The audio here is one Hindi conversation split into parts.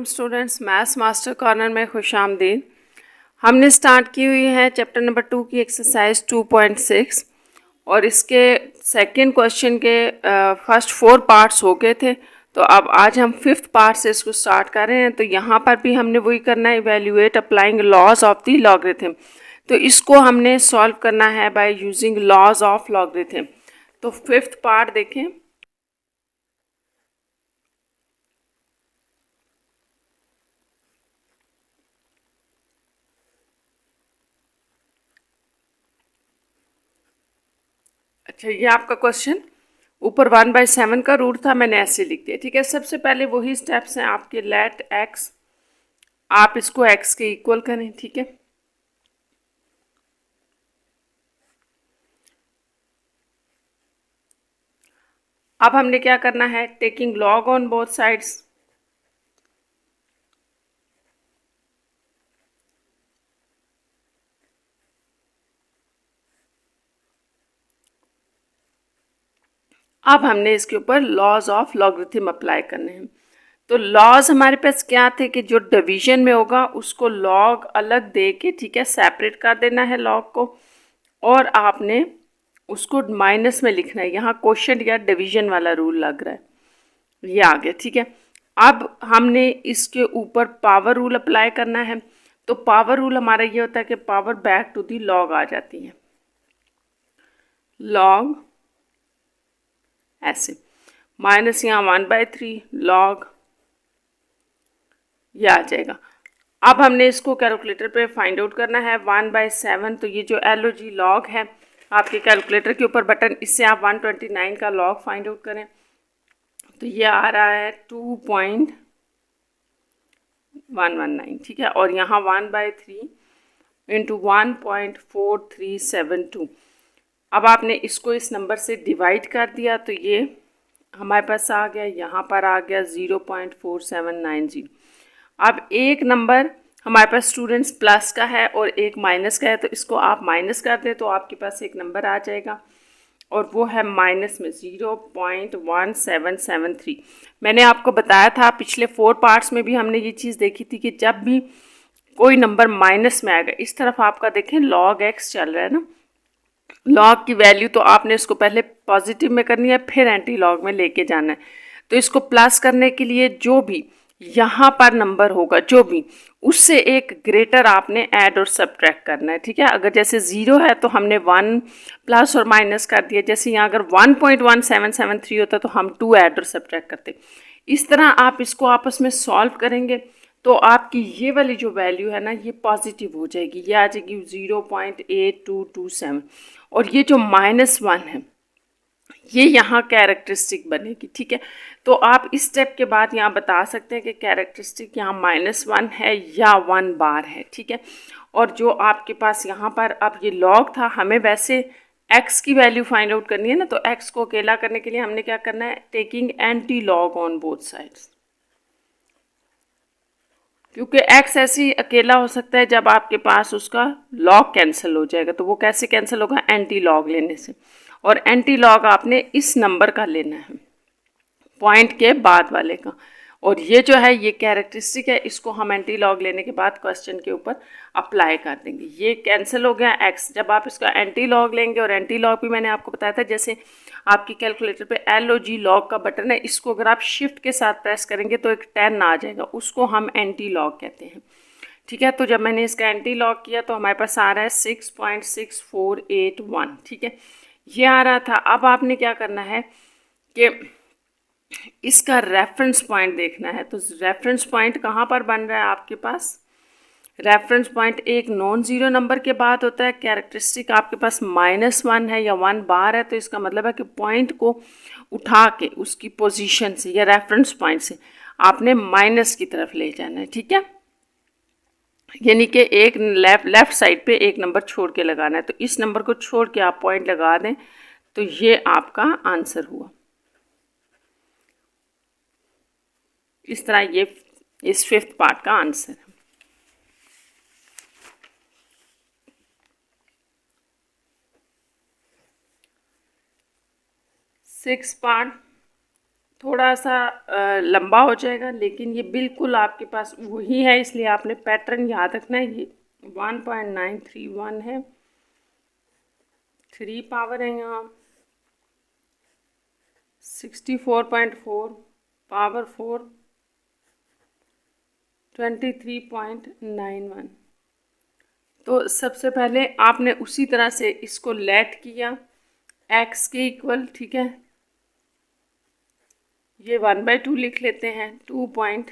Welcome students, maths master corner में खुश आमदीद। हमने स्टार्ट की हुई है चैप्टर नंबर 2 की एक्सरसाइज 2.6 और इसके सेकंड क्वेश्चन के फर्स्ट 4 पार्ट्स हो गए थे। तो अब आज हम 5th पार्ट से इसको स्टार्ट कर रहे हैं। तो यहाँ पर भी हमने वही करना है, evaluate applying laws of the logarithm. तो इसको हमने सॉल्व करना है by using laws of logarithm. तो 5th पार्ट देखें। अच्छा, ये आपका क्वेश्चन ऊपर 1/7 का रूट था, मैंने ऐसे लिख दिया। ठीक है, सबसे पहले वही स्टेप्स हैं आपके। लेट एक्स, आप इसको एक्स के इक्वल करें। ठीक है, अब हमने क्या करना है, taking log on both sides. अब हमने इसके ऊपर लॉज ऑफ लॉगरिथम अप्लाई करने हैं। तो लॉज हमारे पास क्या थे कि जो डिवीजन में होगा उसको लॉग अलग दे के, ठीक है, सेपरेट कर देना है लॉग को, और आपने उसको माइनस में लिखना है। यहाँ क्वोशिएंट या डिवीजन वाला रूल लग रहा है, ये आ गया। ठीक है, अब हमने इसके ऊपर पावर रूल अप्लाई करना है। तो पावर रूल हमारा ये होता है कि power back to the log आ जाती है, लॉग ऐसे, माइनस यहाँ 1/3 लॉग, ये आ जाएगा। अब हमने इसको कैलकुलेटर पे फाइंड आउट करना है। 1/7, तो ये जो LOG लॉग है आपके कैलकुलेटर के ऊपर बटन, इससे आप 129 का लॉग फाइंड आउट करें। तो ये आ रहा है 2.119। ठीक है, और यहाँ 1/3 इंटू 1.4372। अब आपने इसको इस नंबर से डिवाइड कर दिया तो ये हमारे पास आ गया, यहाँ पर आ गया 0.4790। अब एक नंबर हमारे पास स्टूडेंट्स प्लस का है और एक माइनस का है, तो इसको आप माइनस कर दें तो आपके पास एक नंबर आ जाएगा और वो है माइनस में 0.1773। मैंने आपको बताया था पिछले 4 पार्ट्स में भी हमने ये चीज़ देखी थी कि जब भी कोई नंबर माइनस में आएगा, इस तरफ आपका देखें लॉग एक्स चल रहा है ना, लॉग की वैल्यू तो आपने इसको पहले पॉजिटिव में करनी है, फिर एंटी लॉग में लेके जाना है। तो इसको प्लस करने के लिए जो भी यहाँ पर नंबर होगा, जो भी, उससे एक ग्रेटर आपने ऐड और सब्ट्रैक्ट करना है। ठीक है, अगर जैसे 0 है तो हमने 1 प्लस और माइनस कर दिया। जैसे यहाँ अगर 1.1773 होता तो हम 2 ऐड और सब्ट्रैक्ट करते। इस तरह आप इसको आपस में सॉल्व करेंगे तो आपकी ये वाली जो वैल्यू है ना, ये पॉजिटिव हो जाएगी, ये आ जाएगी 0.8227। और ये जो -1 है ये यहाँ कैरेक्टरिस्टिक बनेगी। ठीक है, तो आप इस स्टेप के बाद यहाँ बता सकते हैं कि कैरेक्टरिस्टिक यहाँ -1 है या 1 बार है। ठीक है, और जो आपके पास यहाँ पर अब ये लॉग था, हमें वैसे x की वैल्यू फाइंड आउट करनी है ना, तो x को अकेला करने के लिए हमने क्या करना है, taking anti log on both sides. क्योंकि x ऐसे ही अकेला हो सकता है जब आपके पास उसका लॉग कैंसिल हो जाएगा। तो वो कैसे कैंसिल होगा, एंटी लॉग लेने से। और एंटी लॉग आपने इस नंबर का लेना है, पॉइंट के बाद वाले का। और ये जो है ये कैरेक्टरिस्टिक है, इसको हम एंटी लॉग लेने के बाद क्वेश्चन के ऊपर अप्लाई कर देंगे। ये कैंसिल हो गया x। जब आप इसका एंटी लॉग लेंगे, और एंटी लॉग भी मैंने आपको बताया था, जैसे आपकी कैलकुलेटर पे LOG लॉग का बटन है, इसको अगर आप शिफ्ट के साथ प्रेस करेंगे तो एक 10 आ जाएगा, उसको हम एंटी लॉग कहते हैं। ठीक है, तो जब मैंने इसका एंटी लॉग किया तो हमारे पास आ रहा है 6.6481। ठीक है, ये आ रहा था। अब आपने क्या करना है कि इसका रेफरेंस पॉइंट देखना है। तो रेफरेंस पॉइंट कहाँ पर बन रहा है आपके पास, रेफरेंस पॉइंट एक नॉन ज़ीरो नंबर के बाद होता है। कैरेक्टरिस्टिक आपके पास -1 है या 1 बार है, तो इसका मतलब है कि पॉइंट को उठा के उसकी पोजीशन से या रेफरेंस पॉइंट से आपने माइनस की तरफ ले जाना है। ठीक है, यानी कि एक लेफ्ट साइड पे एक नंबर छोड़ के लगाना है। तो इस नंबर को छोड़ के आप पॉइंट लगा दें तो ये आपका आंसर हुआ। इस तरह ये इस 5th पार्ट का आंसर है। सिक्स पार्ट, थोड़ा सा लंबा हो जाएगा, लेकिन ये बिल्कुल आपके पास वही है, इसलिए आपने पैटर्न याद रखना है। ये 1.931 है, 3 पावर है यहाँ, 64.4 पावर 4, 23.91। तो सबसे पहले आपने उसी तरह से इसको लेट किया x के इक्वल, ठीक है। ये 1/2 लिख लेते हैं, 1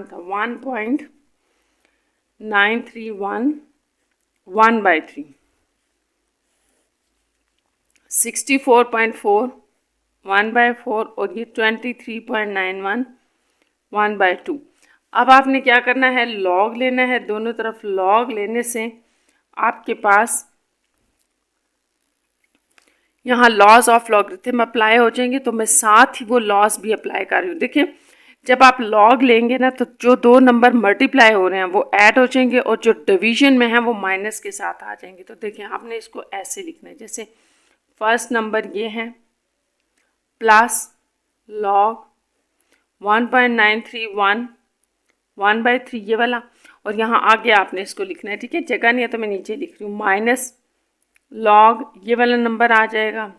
था, 1.931 1/3, 64.4 1/4 और ये 23.91 1/2। अब आपने क्या करना है, लॉग लेना है। दोनों तरफ लॉग लेने से आपके पास यहाँ लॉज ऑफ लॉगरिथम अप्लाई हो जाएंगे। तो मैं साथ ही वो लॉज भी अप्लाई कर रही हूँ। देखिए, जब आप लॉग लेंगे ना, तो जो दो नंबर मल्टीप्लाई हो रहे हैं वो ऐड हो जाएंगे और जो डिवीजन में है वो माइनस के साथ आ जाएंगे। तो देखिए, आपने इसको ऐसे लिखना है, जैसे फर्स्ट नंबर ये है प्लस लॉग 1.931 1/3 ये वाला, और यहाँ आगे आपने इसको लिखना है, ठीक है। जगह नहीं है तो मैं नीचे लिख रही हूँ, माइनस लॉग ये वाला नंबर आ जाएगा।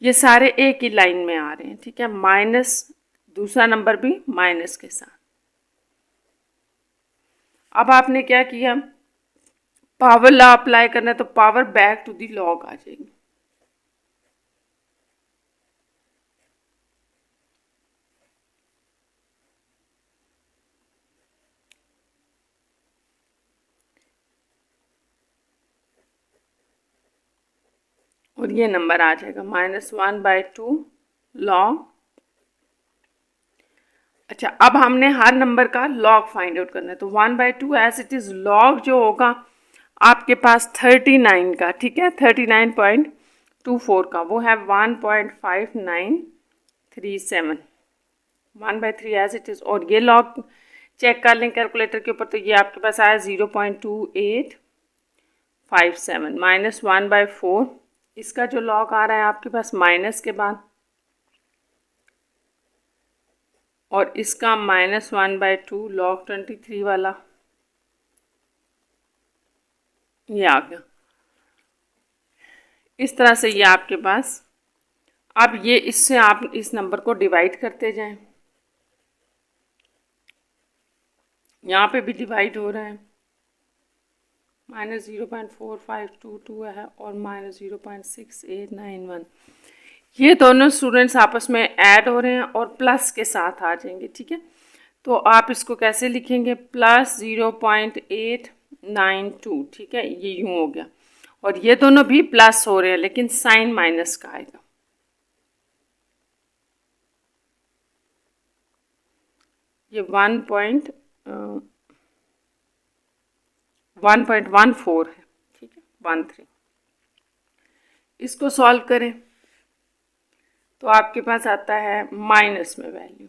ये सारे एक ही लाइन में आ रहे हैं, ठीक है। माइनस दूसरा नंबर भी माइनस के साथ। अब आपने क्या किया, पावर लॉ अप्लाई करना है, तो power back to the log आ जाएगी। और ये नंबर आ जाएगा -1/2 लॉग। अच्छा, अब हमने हर नंबर का लॉग फाइंड आउट करना है। तो 1/2 एज इट इज़ लॉग जो होगा आपके पास 39 का, ठीक है, 39.24 का, वो है 1.5937, 1/3 एज इट इज़। और ये लॉग चेक कर लें कैलकुलेटर के ऊपर, तो ये आपके पास आया 0.2857 -1/4। इसका जो लॉग आ रहा है आपके पास माइनस के बाद, और इसका -1/2 लॉग 23 वाला, ये आ गया। इस तरह से ये आपके पास, अब ये इससे आप इस नंबर को डिवाइड करते जाएं। यहाँ पे भी डिवाइड हो रहा है, -0.4522 है और -0.6891। ये दोनों स्टूडेंट्स आपस में ऐड हो रहे हैं और प्लस के साथ आ जाएंगे, ठीक है। तो आप इसको कैसे लिखेंगे, +0.892, ठीक है, ये यूँ हो गया। और ये दोनों भी प्लस हो रहे हैं, लेकिन साइन माइनस का आएगा। ये 1.14 है, ठीक है, 13। इसको सॉल्व करें तो आपके पास आता है माइनस में वैल्यू।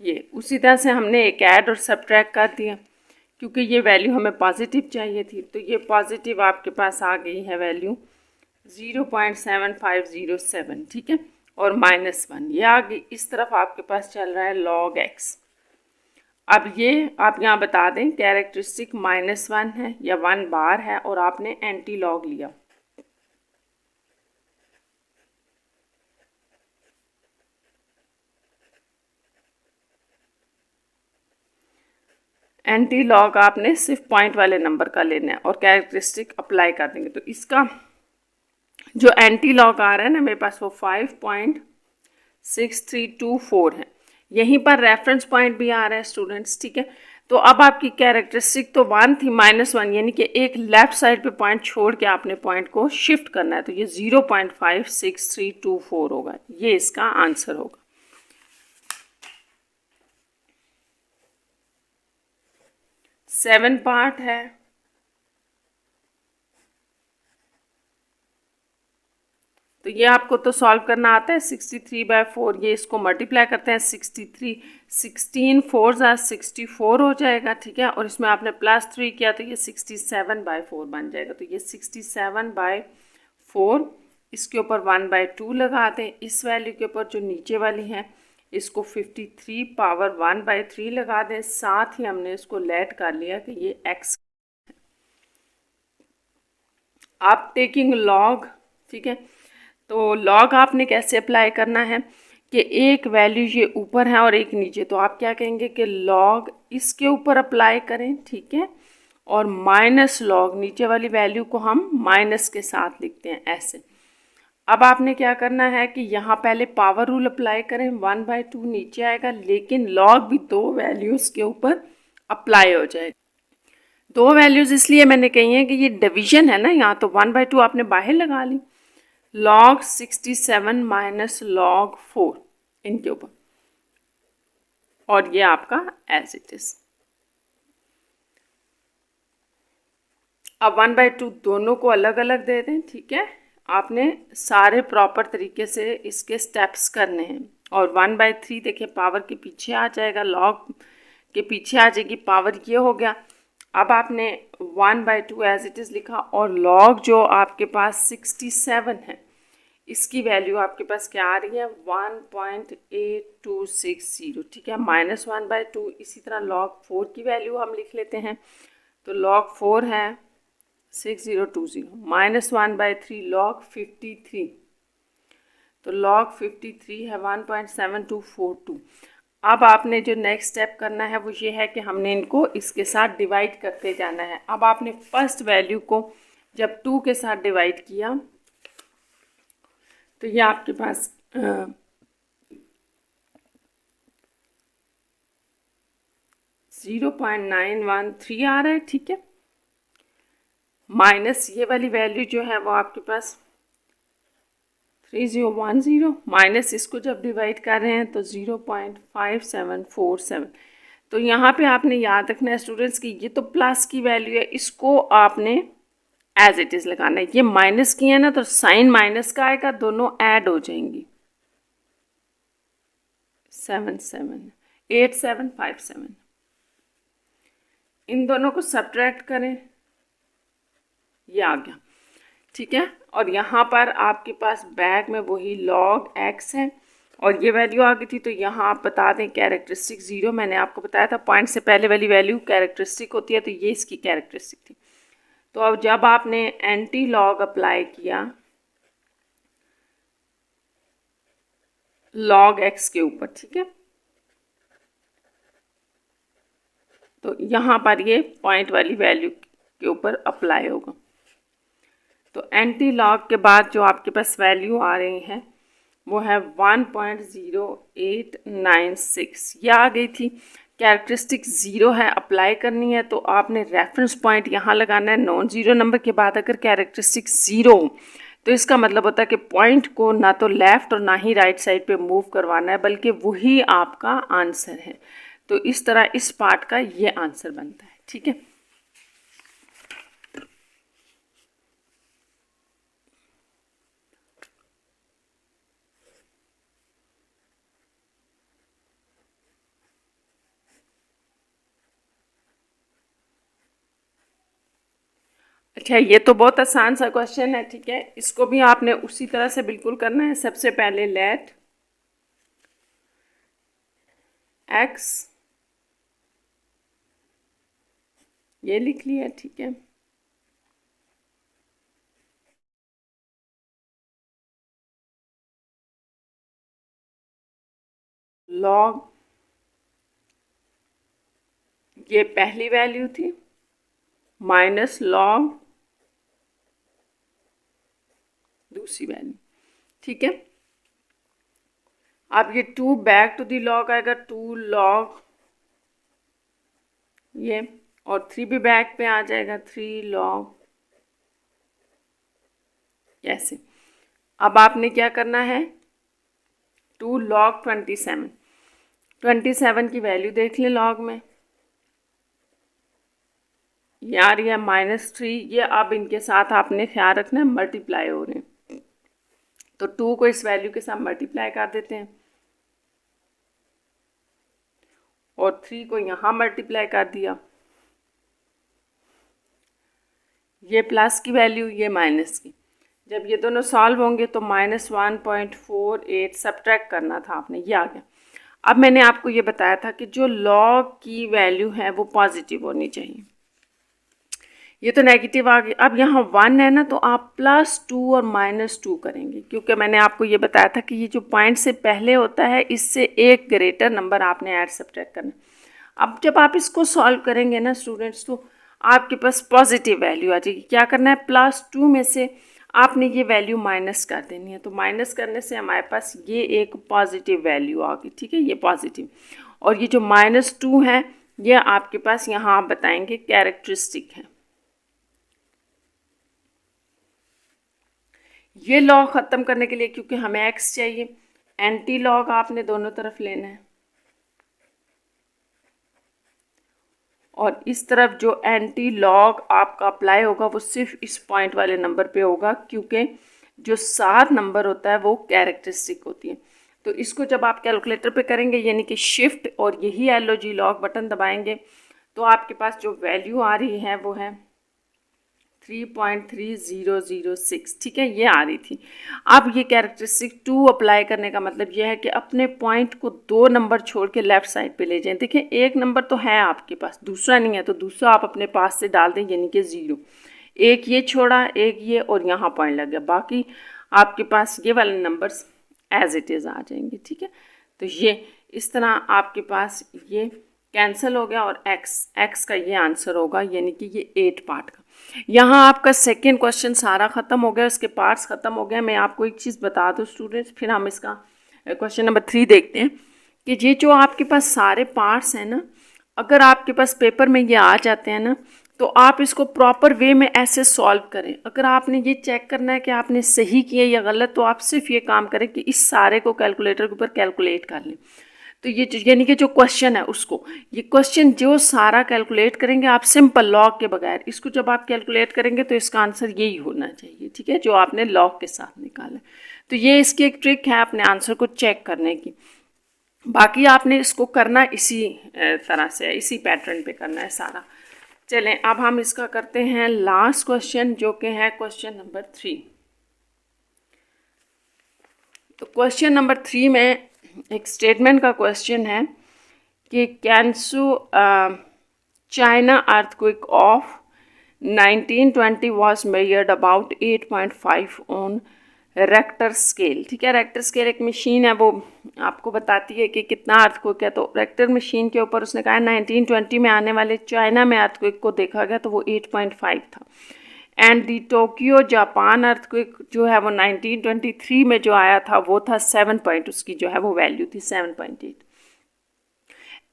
ये उसी तरह से हमने एक ऐड और सब्ट्रैक्ट कर दिया, क्योंकि ये वैल्यू हमें पॉजिटिव चाहिए थी। तो ये पॉजिटिव आपके पास आ गई है वैल्यू 0.7507, ठीक है, और -1 ये आ गई। इस तरफ आपके पास चल रहा है log x। अब ये आप यहाँ बता दें, कैरेक्टरिस्टिक -1 है या 1 बार है, और आपने एंटी लॉग लिया। एंटी लॉग आपने सिर्फ पॉइंट वाले नंबर का लेना है और कैरेक्टरिस्टिक अप्लाई कर देंगे। तो इसका जो एंटी लॉग आ रहा है ना मेरे पास, वो 5.6324 है। यहीं पर रेफरेंस पॉइंट भी आ रहा है स्टूडेंट्स, ठीक है। तो अब आपकी कैरेक्टरिस्टिक तो 1 थी, -1, यानी कि एक लेफ्ट साइड पे पॉइंट छोड़ के आपने पॉइंट को शिफ्ट करना है। तो ये 0.56324 होगा, ये इसका आंसर होगा। सेवन पार्ट है, तो ये आपको तो सॉल्व करना आता है। 63/4, ये इसको मल्टीप्लाई करते हैं, 63 16 4 64 हो जाएगा, ठीक है। और इसमें आपने +3 किया तो ये 67/4 बन जाएगा। तो ये 67/4 इसके ऊपर 1/2 लगा दें। इस वैल्यू के ऊपर जो नीचे वाली है इसको 53 पावर 1/3 लगा दें। साथ ही हमने इसको लेट कर लिया कि ये x। आप टेकिंग लॉग, ठीक है, तो लॉग आपने कैसे अप्लाई करना है कि एक वैल्यू ये ऊपर है और एक नीचे, तो आप क्या कहेंगे कि लॉग इसके ऊपर अप्लाई करें, ठीक है, और माइनस लॉग नीचे वाली वैल्यू को हम माइनस के साथ लिखते हैं ऐसे। अब आपने क्या करना है कि यहाँ पहले पावर रूल अप्लाई करें, 1/2 नीचे आएगा, लेकिन लॉग भी दो वैल्यूज़ के ऊपर अप्लाई हो जाएगा। दो वैल्यूज़ इसलिए मैंने कही है कि ये डिवीजन है ना, यहाँ तो 1/2 आपने बाहर लगा ली, log 67 माइनस log 4 इनके ऊपर, और ये आपका एज इट इज। अब 1/2 दोनों को अलग अलग दे दें, ठीक है। आपने सारे प्रॉपर तरीके से इसके स्टेप्स करने हैं। और 1/3 देखिए पावर के पीछे आ जाएगा, लॉग के पीछे आ जाएगी पावर, ये हो गया। अब आपने 1/2 एज इट इज़ लिखा, और लॉग जो आपके पास 67 है इसकी वैल्यू आपके पास क्या आ रही है 1.8260, ठीक है, -1/2। इसी तरह log 4 की वैल्यू हम लिख लेते हैं, तो log 4 है 6020 -1/3 log 53, तो log 53 है 1.7242। अब आपने जो नेक्स्ट स्टेप करना है वो ये है कि हमने इनको इसके साथ डिवाइड करते जाना है। अब आपने फर्स्ट वैल्यू को जब 2 के साथ डिवाइड किया तो ये आपके पास 0.913 आ रहा है, ठीक है, माइनस ये वाली वैल्यू जो है वो आपके पास 3010, माइनस इसको जब डिवाइड कर रहे हैं तो 0.5747। तो यहाँ पे आपने याद रखना है स्टूडेंट्स की ये तो प्लस की वैल्यू है, इसको आपने एज इट इज़ लगाना है। ये माइनस की है ना तो साइन माइनस का आएगा, दोनों ऐड हो जाएंगी, 8787 इन दोनों को सब्ट्रैक्ट करें, ये आ गया, ठीक है। और यहाँ पर आपके पास बैक में वही log x है और ये वैल्यू आ गई थी। तो यहाँ आप बता दें कैरेक्टरिस्टिक 0, मैंने आपको बताया था पॉइंट से पहले वाली वैल्यू कैरेक्टरिस्टिक होती है, तो ये इसकी कैरेक्टरिस्टिक थी। तो अब जब आपने एंटी लॉग अप्लाई किया log x के ऊपर, ठीक है, तो यहाँ पर ये पॉइंट वाली वैल्यू के ऊपर अप्लाई होगा। तो एंटी लॉग के बाद जो आपके पास वैल्यू आ रही है वो है 1.0896, ये आ गई थी। कैरेक्टरिस्टिक 0 है, अप्लाई करनी है तो आपने रेफरेंस पॉइंट यहाँ लगाना है नॉन ज़ीरो नंबर के बाद। अगर कैरेक्टरिस्टिक 0 तो इसका मतलब होता है कि पॉइंट को ना तो लेफ़्ट और ना ही राइट साइड पे मूव करवाना है, बल्कि वही आपका आंसर है। तो इस तरह इस पार्ट का ये आंसर बनता है, ठीक है। अच्छा, ये तो बहुत आसान सा क्वेश्चन है, ठीक है, इसको भी आपने उसी तरह से बिल्कुल करना है। सबसे पहले लेट x, ये लिख लिया, ठीक है, लॉग, ये पहली वैल्यू थी, माइनस लॉग दूसरी वैल्यू, ठीक है। अब ये 2 बैक टू दी लॉग आएगा, 2 लॉग ये, और 3 भी बैक पे आ जाएगा, 3 लॉग ऐसे। अब आपने क्या करना है 2 लॉग 27 की वैल्यू देख लें लॉग में, ये आ रही है -3। ये अब इनके साथ आपने ख्याल रखना है मल्टीप्लाई हो रहे हैं, तो 2 को इस वैल्यू के साथ मल्टीप्लाई कर देते हैं और 3 को यहाँ मल्टीप्लाई कर दिया, ये प्लस की वैल्यू, ये माइनस की। जब ये दोनों सॉल्व होंगे तो -1.48 सब्ट्रैक्ट करना था आपने, ये आ गया। अब मैंने आपको ये बताया था कि जो लॉग की वैल्यू है वो पॉजिटिव होनी चाहिए, ये तो नेगेटिव आ गई। अब यहाँ 1 है ना, तो आप +2 और -2 करेंगे, क्योंकि मैंने आपको ये बताया था कि ये जो पॉइंट से पहले होता है इससे एक ग्रेटर नंबर आपने ऐड सब्ट्रैक्ट करना। अब जब आप इसको सॉल्व करेंगे ना स्टूडेंट्स, तो आपके पास पॉजिटिव वैल्यू आ जाएगी। क्या करना है, +2 में से आपने ये वैल्यू माइनस कर देनी है, तो माइनस करने से हमारे पास ये एक पॉजिटिव वैल्यू आ गई, ठीक है, ये पॉजिटिव। और ये जो -2 है ये आपके पास यहाँ आप बताएंगे कैरेक्टरिस्टिक है। ये लॉग ख़त्म करने के लिए, क्योंकि हमें x चाहिए, एंटी लॉग आपने दोनों तरफ लेना है, और इस तरफ जो एंटी लॉग आपका अप्लाई होगा वो सिर्फ इस पॉइंट वाले नंबर पे होगा, क्योंकि जो 7 नंबर होता है वो कैरेक्टरिस्टिक होती है। तो इसको जब आप कैलकुलेटर पे करेंगे, यानी कि शिफ्ट और यही LOG लॉग बटन दबाएंगे, तो आपके पास जो वैल्यू आ रही है वो है 3.3006, ठीक है, ये आ रही थी। अब ये कैरेक्टरिस्टिक 2 अप्लाई करने का मतलब ये है कि अपने पॉइंट को 2 नंबर छोड़ के लेफ्ट साइड पे ले जाएं। देखिए एक नंबर तो है आपके पास, दूसरा नहीं है, तो दूसरा आप अपने पास से डाल दें, यानी कि 0। एक ये छोड़ा, एक ये, और यहाँ पॉइंट लग गया, बाकी आपके पास ये वाले नंबर्स एज इट इज़ आ जाएंगे, ठीक है। तो ये इस तरह आपके पास ये कैंसिल हो गया, और x का ये आंसर होगा, यानी कि ये 8 पार्ट का। यहाँ आपका सेकेंड क्वेश्चन सारा ख़त्म हो गया, उसके पार्ट्स ख़त्म हो गए। मैं आपको एक चीज़ बता दूँ स्टूडेंट्स, फिर हम इसका क्वेश्चन नंबर 3 देखते हैं कि ये जो आपके पास सारे पार्ट्स हैं ना, अगर आपके पास पेपर में ये आ जाते हैं ना, तो आप इसको प्रॉपर वे में ऐसे सॉल्व करें। अगर आपने ये चेक करना है कि आपने सही किया या गलत, तो आप सिर्फ ये काम करें कि इस सारे को कैलकुलेटर के ऊपर कैलकुलेट कर लें। तो ये यानी कि जो क्वेश्चन है उसको, ये क्वेश्चन जो सारा कैलकुलेट करेंगे आप सिंपल लॉग के बगैर, इसको जब आप कैलकुलेट करेंगे तो इसका आंसर यही होना चाहिए, ठीक है, जो आपने लॉग के साथ निकाला। तो ये इसकी एक ट्रिक है अपने आंसर को चेक करने की। बाकी आपने इसको करना इसी तरह से, इसी पैटर्न पे करना है सारा। चलें अब हम इसका करते हैं लास्ट क्वेश्चन, जो कि है क्वेश्चन नंबर 3। तो क्वेश्चन नंबर 3 में एक स्टेटमेंट का क्वेश्चन है कि Kansu China earthquake of 1920 was measured about 8.5 on Richter scale, ठीक है। रेक्टर स्केल एक मशीन है, वो आपको बताती है कि कितना अर्थक्वेक है। तो रेक्टर मशीन के ऊपर उसने कहा 1920 में आने वाले चाइना में अर्थक्वेक को देखा गया, तो वो 8.5 था। And the Tokyo Japan earthquake जो है वो 1923 में जो आया था वो था 7 पॉइंट, उसकी जो है वो वैल्यू थी 7.8।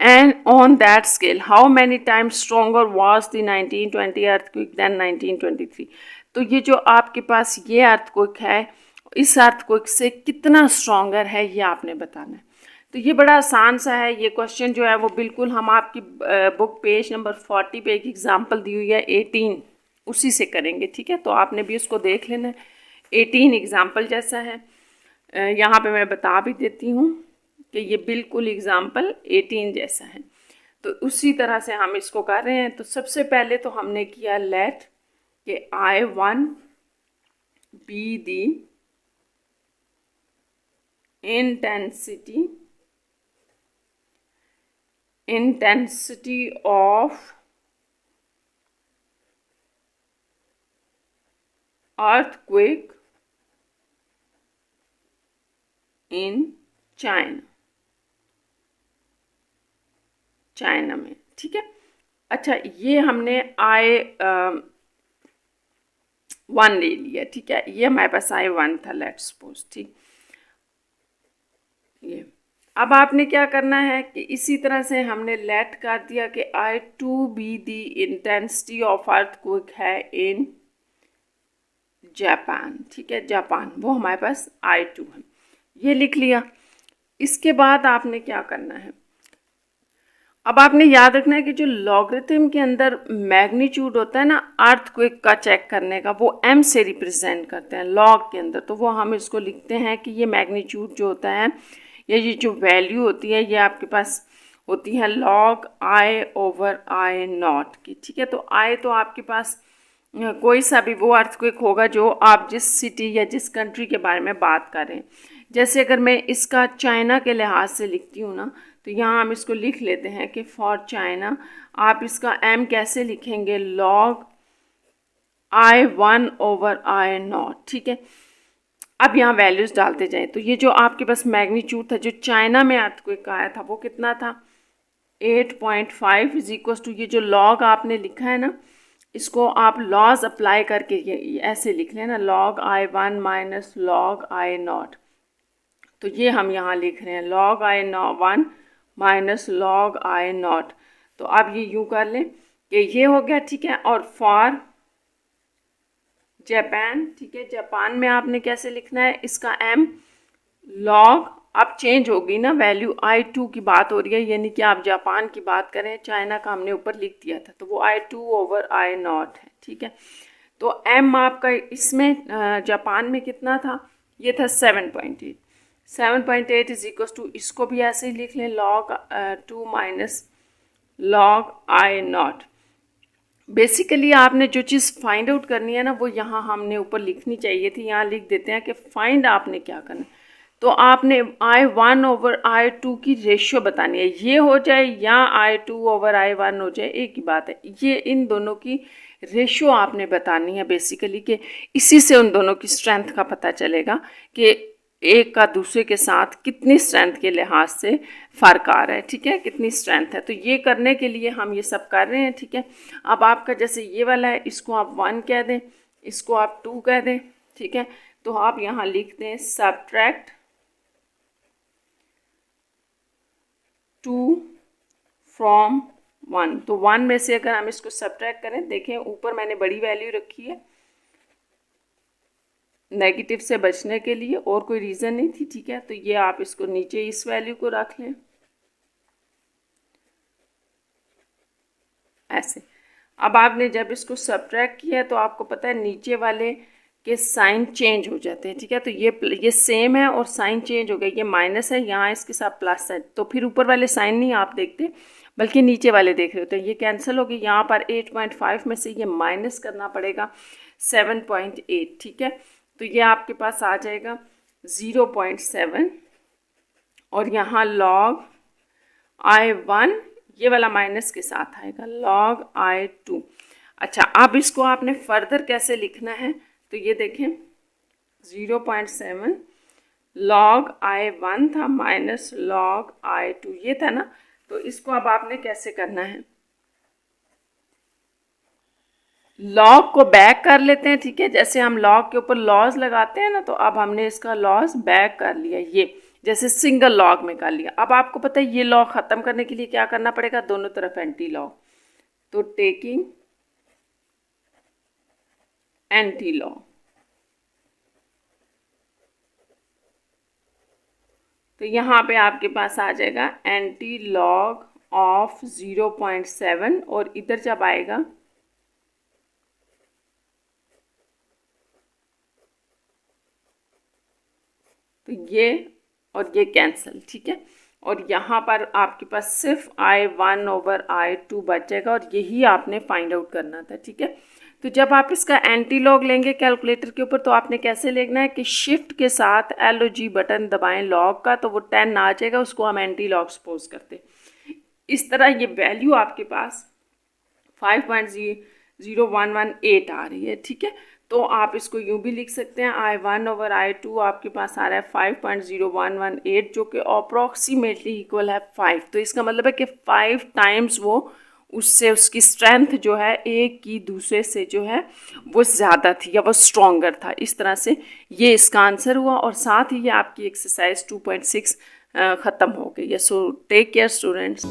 And on that scale how many times stronger was the 1920 earthquake than 1923। तो ये जो आपके पास ये अर्थक्वेक है, इस अर्थक्वेक से कितना स्ट्रोंगर है ये आपने बताना है। तो ये बड़ा आसान सा है ये क्वेश्चन जो है वो, बिल्कुल हम आपकी बुक पेज नंबर 40 पे एक एग्जाम्पल दी हुई है 18, उसी से करेंगे, ठीक है। तो आपने भी उसको देख लेना है, 18 एग्जाम्पल जैसा है। यहाँ पे मैं बता भी देती हूँ कि ये बिल्कुल एग्जाम्पल 18 जैसा है। तो उसी तरह से हम इसको कर रहे हैं। तो सबसे पहले तो हमने किया लेट कि I1 be the intensity of earthquake in China में, ठीक है। अच्छा ये हमने I1 ले लिया, ठीक है, ये हमारे पास I1 था, लेट्स सपोज, ठीक। ये अब आपने क्या करना है कि इसी तरह से हमने लेट कर दिया कि I2 be the intensity of earthquake है इन जापान, ठीक है, जापान, वो हमारे पास I2 है, ये लिख लिया। इसके बाद आपने क्या करना है, अब आपने याद रखना है कि जो लॉगरिथम के अंदर मैग्नीट्यूड होता है ना अर्थक्वेक का चेक करने का, वो m से रिप्रेजेंट करते हैं लॉग के अंदर। तो वो हम इसको लिखते हैं कि ये मैग्नीट्यूड जो होता है या ये जो वैल्यू होती है ये आपके पास होती है log I/I0 की, ठीक है। तो I तो आपके पास कोई सा भी वो अर्थक्वेक होगा जो आप जिस सिटी या जिस कंट्री के बारे में बात कर रहे हैं। जैसे अगर मैं इसका चाइना के लिहाज से लिखती हूँ ना, तो यहाँ हम इसको लिख लेते हैं कि फॉर चाइना आप इसका एम कैसे लिखेंगे, लॉग I1/I0, ठीक है। अब यहाँ वैल्यूज़ डालते जाएं, तो ये जो आपके पास मैग्नीट्यूड था जो चाइना में अर्थक्वेक आया था वो कितना था, 8.5 इज इक्वल टू, ये जो लॉग आपने लिखा है ना, इसको आप लॉज अप्लाई करके ये ऐसे लिख लेना, log I1 minus log I0। तो ये हम यहाँ लिख रहे हैं log I1 minus log I0। तो अब ये यूँ कर लें कि ये हो गया, ठीक है। और फॉर जापान, ठीक है, जापान में आपने कैसे लिखना है, इसका m log, अब चेंज होगी ना वैल्यू, I2 की बात हो रही है, यानी कि आप जापान की बात करें, चाइना का हमने ऊपर लिख दिया था तो वो I2/I0 है, ठीक है। तो m आपका इसमें जापान में कितना था, ये था 7.8। 7.8 इज इक्वल टू, इसको भी ऐसे ही लिख लें log 2 minus log I0। Basically आपने जो चीज़ फाइंड आउट करनी है ना वो यहाँ हमने ऊपर लिखनी चाहिए थी, यहाँ लिख देते हैं कि फाइंड आपने क्या करना है। तो आपने I1/I2 की रेशियो बतानी है, ये हो जाए या I2/I1 हो जाए, एक ही बात है। ये इन दोनों की रेशियो आपने बतानी है बेसिकली, कि इसी से उन दोनों की स्ट्रेंथ का पता चलेगा कि एक का दूसरे के साथ कितनी स्ट्रेंथ के लिहाज से फ़र्क आ रहा है, ठीक है, कितनी स्ट्रेंथ है। तो ये करने के लिए हम ये सब कर रहे हैं, ठीक है। अब आपका जैसे ये वाला है, इसको आप 1 कह दें, इसको आप 2 कह दें, ठीक है। तो आप यहाँ लिख दें सबट्रैक्ट 2 फ्रॉम 1। तो 1 में से अगर हम इसको सबट्रैक्ट करें, देखें ऊपर मैंने बड़ी वैल्यू रखी है नेगेटिव से बचने के लिए, और कोई रीज़न नहीं थी, ठीक है। तो ये आप इसको नीचे इस वैल्यू को रख लें ऐसे। अब आपने जब इसको सबट्रैक्ट किया तो आपको पता है नीचे वाले के साइन चेंज हो जाते हैं, ठीक है। तो ये सेम है और साइन चेंज हो गया, ये माइनस है, यहाँ इसके साथ प्लस है, तो फिर ऊपर वाले साइन नहीं आप देखते बल्कि नीचे वाले देख रहे होते हैं। ये कैंसिल हो गई, यहाँ पर 8.5 में से ये माइनस करना पड़ेगा 7.8, ठीक है। तो ये आपके पास आ जाएगा 0.7, और यहाँ log I1 ये वाला माइनस के साथ आएगा log I2। अच्छा, अब इसको आपने फर्दर कैसे लिखना है, तो ये देखें 0.7 log I1 था माइनस log I2 ये था ना, तो इसको अब आपने कैसे करना है, लॉग को बैक कर लेते हैं, ठीक है। जैसे हम लॉग के ऊपर लॉज लगाते हैं ना, तो अब हमने इसका लॉज बैक कर लिया, ये जैसे सिंगल लॉग में कर लिया। अब आपको पता है ये लॉग ख़त्म करने के लिए क्या करना पड़ेगा, दोनों तरफ एंटी लॉग, तो टेकिंग एंटी लॉग, तो यहाँ पे आपके पास आ जाएगा एंटी लॉग ऑफ 0.7, और इधर जब आएगा तो ये और ये कैंसिल, ठीक है। और यहाँ पर आपके पास सिर्फ I1/I2 बच जाएगा, और यही आपने फाइंड आउट करना था, ठीक है। तो जब आप इसका एंटी लॉग लेंगे कैलकुलेटर के ऊपर, तो आपने कैसे लेना है कि शिफ्ट के साथ LOG बटन दबाएं लॉग का, तो वो 10 आ जाएगा, उसको हम एंटी लॉग सपोज करते। इस तरह ये वैल्यू आपके पास 5.0118 आ रही है, ठीक है। तो आप इसको यूँ भी लिख सकते हैं I1/I2 आपके पास आ रहा है 5.0118, जो कि अप्रॉक्सीमेटली इक्वल है 5। तो इसका मतलब है कि 5 टाइम्स वो उससे उसकी स्ट्रेंथ जो है एक की दूसरे से जो है वो ज़्यादा थी या वो स्ट्रॉन्गर था। इस तरह से ये इसका आंसर हुआ, और साथ ही ये आपकी एक्सरसाइज 2.6 ख़त्म हो गई है। So take care students.